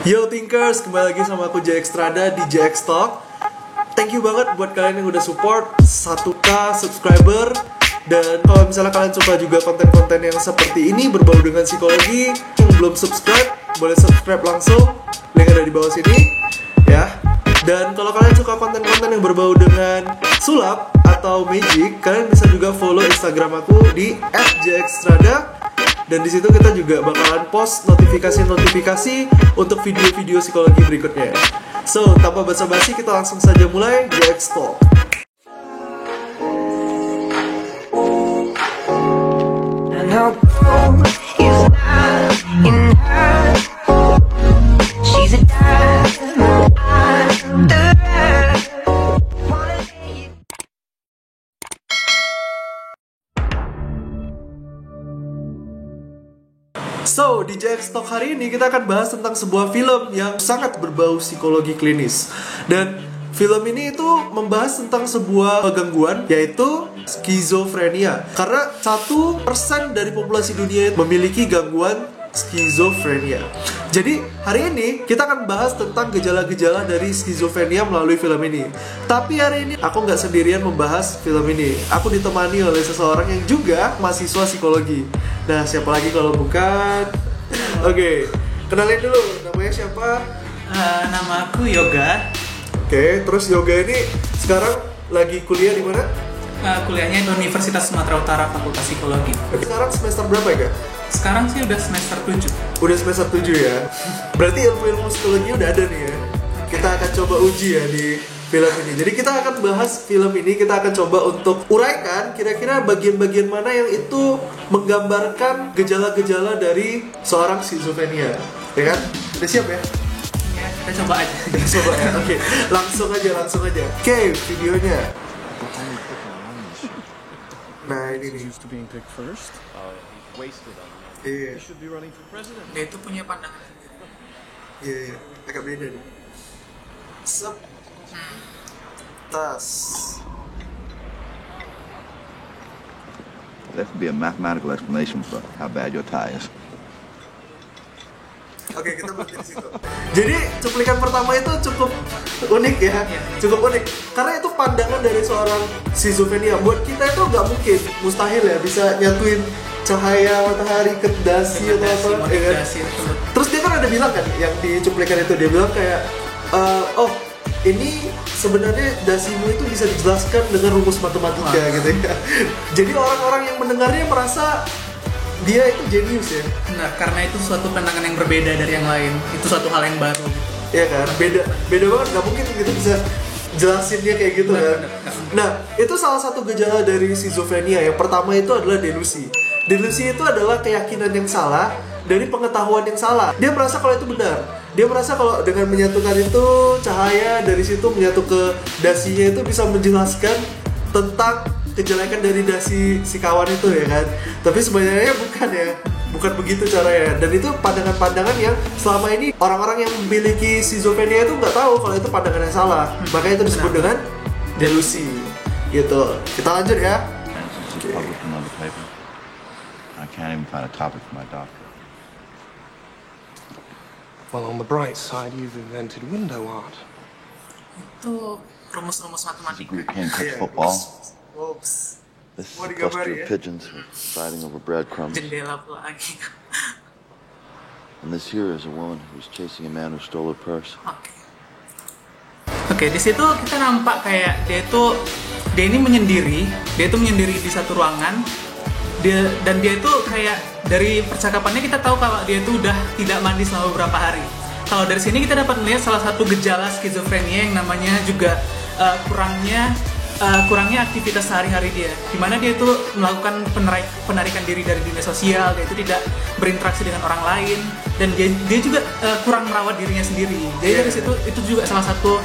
Yo Thinkers, kembali lagi sama aku JX Strada di JX Talk. Thank you banget buat kalian yang udah support 1K subscriber. Dan kalau misalnya kalian suka juga konten-konten yang seperti ini berbau dengan psikologi, yang belum subscribe, boleh subscribe langsung, link ada di bawah sini ya. Dan kalau kalian suka konten-konten yang berbau dengan sulap atau magic, kalian bisa juga follow Instagram aku di @jxstrada. Dan di situ kita juga bakalan post notifikasi untuk video-video psikologi berikutnya. So, tanpa basa-basi kita langsung saja mulai JX Talk. And how cold is not in her. She's a diamond under her. Wanna lay you So, di JX Talk hari ini kita akan bahas tentang sebuah film yang sangat berbau psikologi klinis. Dan film ini itu membahas tentang sebuah gangguan, yaitu skizofrenia. Karena 1% dari populasi dunia memiliki gangguan skizofrenia. Jadi hari ini kita akan bahas tentang gejala-gejala dari skizofrenia melalui film ini. Tapi hari ini aku nggak sendirian membahas film ini. Aku ditemani oleh seseorang yang juga mahasiswa psikologi. Nah, siapa lagi kalau bukan? Oke, kenalin dulu, namanya siapa? Nama aku Yoga. Oke, terus Yoga ini sekarang lagi kuliah di mana? Kuliahnya di Universitas Sumatera Utara, Fakultas Psikologi. Oke, sekarang semester berapa ya, Kak? Sekarang sih udah semester 7. Udah semester 7 ya. Berarti ilmu-ilmu psikologi udah ada nih ya. Kita akan coba uji ya di film ini. Jadi kita akan bahas film ini, kita akan coba untuk uraikan kira-kira bagian-bagian mana yang itu menggambarkan gejala-gejala dari seorang skizofrenia. Ya kan? Udah siap ya? Ya, kita coba aja. Coba ya. Oke, langsung aja. Oke, videonya. Nah, ini nih. Used to being picked first. Wasted on that. Iya, He should be running for president. Dia itu punya pandangan sendiri. iya. Agak beda nih. Sep. Tas. There could be a mathematical explanation for how bad your tie is. Oke, kita berhenti di situ. Jadi cuplikan pertama itu cukup unik ya, cukup unik. Karena itu pandangan dari seorang skizofrenia. Buat kita itu nggak mungkin, mustahil ya bisa nyatuin cahaya matahari ke dasi atau apa, ya kan? Terus dia kan ada bilang kan, yang di cuplikan itu dia bilang kayak, oh ini sebenarnya dasimu itu bisa dijelaskan dengan rumus matematika gitu ya. Jadi orang-orang yang mendengarnya merasa dia itu jenius ya. Nah, karena itu suatu pandangan yang berbeda dari yang lain. Itu suatu hal yang baru. Iya kan, beda banget, nggak mungkin gitu bisa jelasin dia kayak gitu kan. Nah, itu salah satu gejala dari skizofrenia. Yang pertama itu adalah delusi. Delusi itu adalah keyakinan yang salah dari pengetahuan yang salah. Dia merasa kalau itu benar. Dia merasa kalau dengan menyatukan itu cahaya dari situ menyatu ke dasinya itu bisa menjelaskan tentang kejelekan dari dasi si kawan itu ya kan. Tapi sebenarnya bukan ya. Bukan begitu caranya. Dan itu pandangan-pandangan yang selama ini orang-orang yang memiliki skizofrenia itu nggak tahu kalau itu pandangan yang salah. Makanya itu disebut dengan delusi. Gitu. Kita lanjut ya. It's published in another paper. I can't even find a topic for my doctor. Well, on the bright side, you've invented window art. Itu rumus-rumus The matematika. group can't catch Iya. football. Oops. This is What a do you got cluster here? of pigeons fighting over breadcrumbs. Jendela pula lagi. And this here is a woman who's chasing a man who stole her purse. Oke, di situ kita nampak kayak dia ini menyendiri, dia itu menyendiri di satu ruangan. Dan dia itu kayak dari percakapannya kita tahu kalau dia itu udah tidak mandi selama beberapa hari. Kalau dari sini kita dapat melihat salah satu gejala skizofrenia yang namanya juga kurangnya aktivitas sehari-hari dia, dimana dia itu melakukan penarikan diri dari dunia sosial, dia itu tidak berinteraksi dengan orang lain, dan dia juga kurang merawat dirinya sendiri. Jadi dari situ itu juga salah satu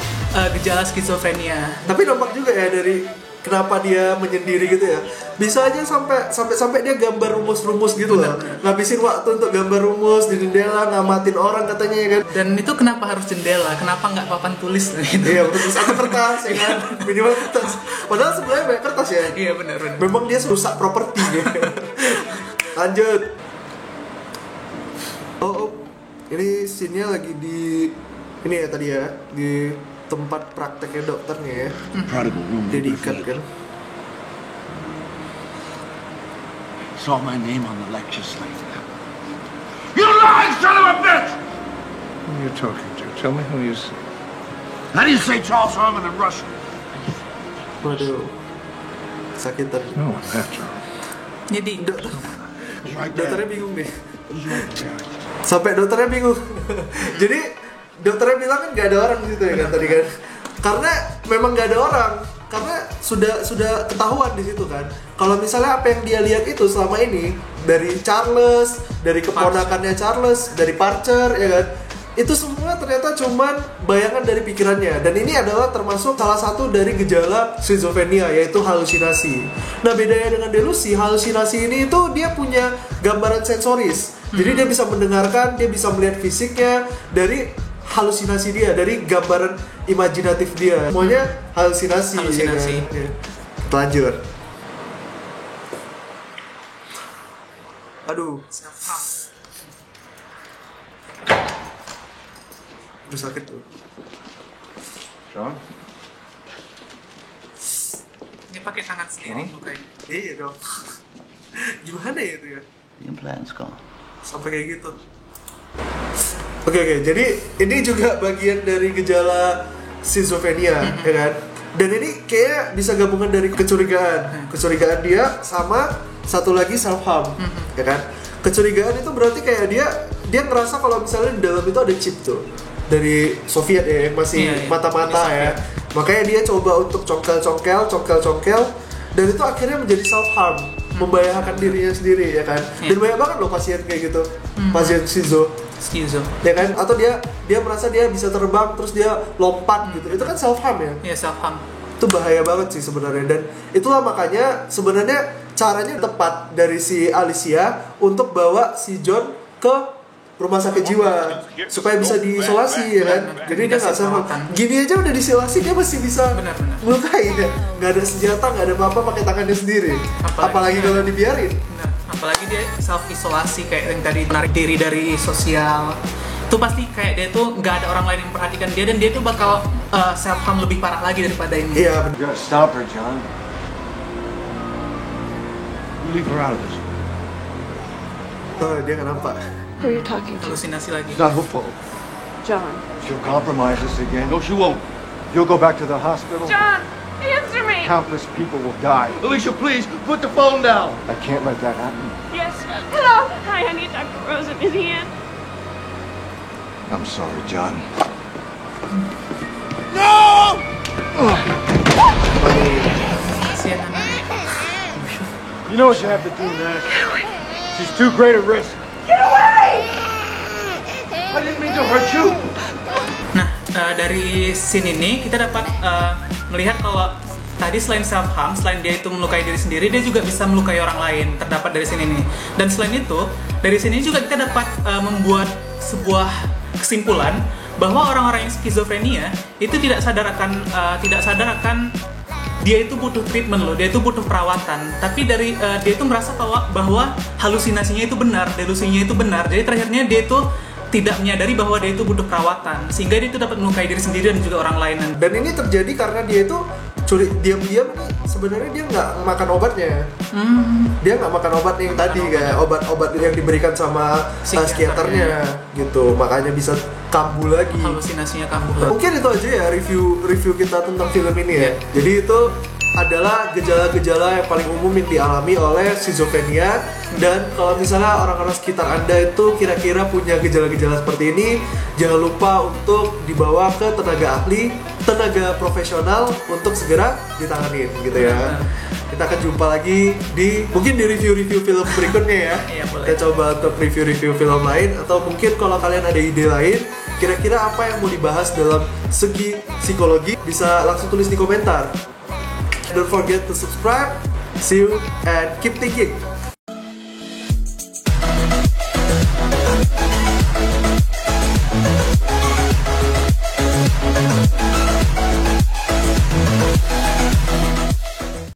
gejala skizofrenia. Tapi nampak juga ya dari kenapa dia menyendiri gitu ya. Bisa aja sampai dia gambar rumus-rumus gitu loh. Ngabisin waktu untuk gambar rumus di jendela, ngamatin orang katanya ya kan. Dan itu kenapa harus jendela? Kenapa nggak papan tulis gitu? Iya, terus atau kertas ya kan. Minimal kertas. Padahal sebenarnya banyak kertas ya. Iya benar. Memang dia rusak properti ya. Lanjut. Oh, Ini scene-nya lagi di ini ya tadi ya, di tempat prakteknya dokternya ya. Prodigal room. Dia diikat kan. Saw my name on the lecture slate. You lying son of a bitch! Who are you talking to? Tell me who you see. How do you say Charles Herman in Russian? Waduh, sakitan. No one after all. Jadi Dokternya bingung nih. Sampai dokternya bingung. Jadi dokternya bilang kan nggak ada orang di situ ya kan tadi kan. Karena memang nggak ada orang. Karena sudah ketahuan di situ kan. Kalau misalnya apa yang dia lihat itu selama ini dari Charles, dari keponakannya Charles, dari Parcher ya kan. Itu semua ternyata cuman bayangan dari pikirannya. Dan ini adalah termasuk salah satu dari gejala schizophrenia, yaitu halusinasi. Nah bedanya dengan delusi, halusinasi ini itu dia punya gambaran sensoris. Jadi dia bisa mendengarkan, dia bisa melihat fisiknya dari halusinasi dia, dari gambaran imajinatif dia. Semuanya halusinasi. Halusinasi. Ya kan? Kita lanjut. Aduh, sakit tuh. John? Dia pakai tangan sendiri mukanya. Iya dong. Gimana ya itu ya? The implant's gone. Sampai kayak gitu. Oke, jadi ini juga bagian dari gejala schizophrenia, ya kan? Dan ini kayak bisa gabungan dari kecurigaan dia sama satu lagi self harm, ya kan? Kecurigaan itu berarti kayak dia ngerasa kalau misalnya di dalam itu ada chip tuh dari Soviet ya, yang masih mata-mata ya. Makanya dia coba untuk congkel, dan itu akhirnya menjadi self harm, membahayakan dirinya sendiri ya kan. Dan banyak banget loh pasien kayak gitu, pasien schizo, ya kan? Atau dia merasa dia bisa terbang terus dia lompat gitu, itu kan self harm ya. Iya, self harm. Itu bahaya banget sih sebenarnya, dan itulah makanya sebenarnya caranya tepat dari si Alicia untuk bawa si John ke rumah sakit jiwa supaya bisa diisolasi ya kan. Jadi dia nggak sama gini aja udah diisolasi, dia masih bisa melukai ya, nggak ada senjata, nggak ada apa-apa, pakai tangannya sendiri. Apalagi kalau dibiarin. Benar. Apalagi dia self isolasi kayak yang tadi, menarik diri dari sosial. Itu pasti kayak dia tuh nggak ada orang lain yang memperhatikan dia, dan dia tuh bakal self harm lebih parah lagi daripada ini. Iya. You gotta stop her, John. You leave her out of this. Oh, dia kenapa? Who are you talking to? Halusinasi lagi. It's not her fault. John. She'll compromise us again. No, she won't. You'll go back to the hospital. John, answer me! Countless people will die. Alicia, please, put the phone down. I can't let that happen. Yes. Hello. Hi, I need Dr. Rosen. Is he in? I'm sorry, John. Kasihan anaknya. You know what you have to do next. She's too great a risk. Get away! I didn't mean to hurt you. Nah, dari scene ini kita dapat melihat kalau tadi selain self harm, selain dia itu melukai diri sendiri, dia juga bisa melukai orang lain. Terdapat dari scene ini. Dan selain itu, dari sini juga kita dapat membuat sebuah kesimpulan bahwa orang-orang yang skizofrenia itu tidak sadar akan dia itu butuh treatment loh, dia itu butuh perawatan. Tapi dari dia itu merasa bahwa halusinasinya itu benar, delusinya itu benar. Jadi terakhirnya dia itu tidak menyadari bahwa dia itu butuh perawatan, sehingga dia itu dapat melukai diri sendiri dan juga orang lain. Dan ini terjadi karena dia itu diam-diam nih, sebenarnya dia nggak makan obatnya. Dia nggak makan obat yang tadi kayak obat-obat yang diberikan sama psikiaternya gitu, makanya bisa kambuh lagi, halusinasinya kambuh. Mungkin itu aja ya review kita tentang film ini ya. Jadi itu adalah gejala-gejala yang paling umum yang dialami oleh schizophrenia. Dan kalau misalnya orang-orang sekitar Anda itu kira-kira punya gejala-gejala seperti ini, jangan lupa untuk dibawa ke tenaga ahli, tenaga profesional untuk segera ditanganin gitu ya. Kita akan jumpa lagi mungkin di review-review film berikutnya ya. Iya, boleh. Kita coba untuk review-review film lain, atau mungkin kalau kalian ada ide lain, kira-kira apa yang mau dibahas dalam segi psikologi, bisa langsung tulis di komentar. Don't forget to subscribe. See you and keep thinking.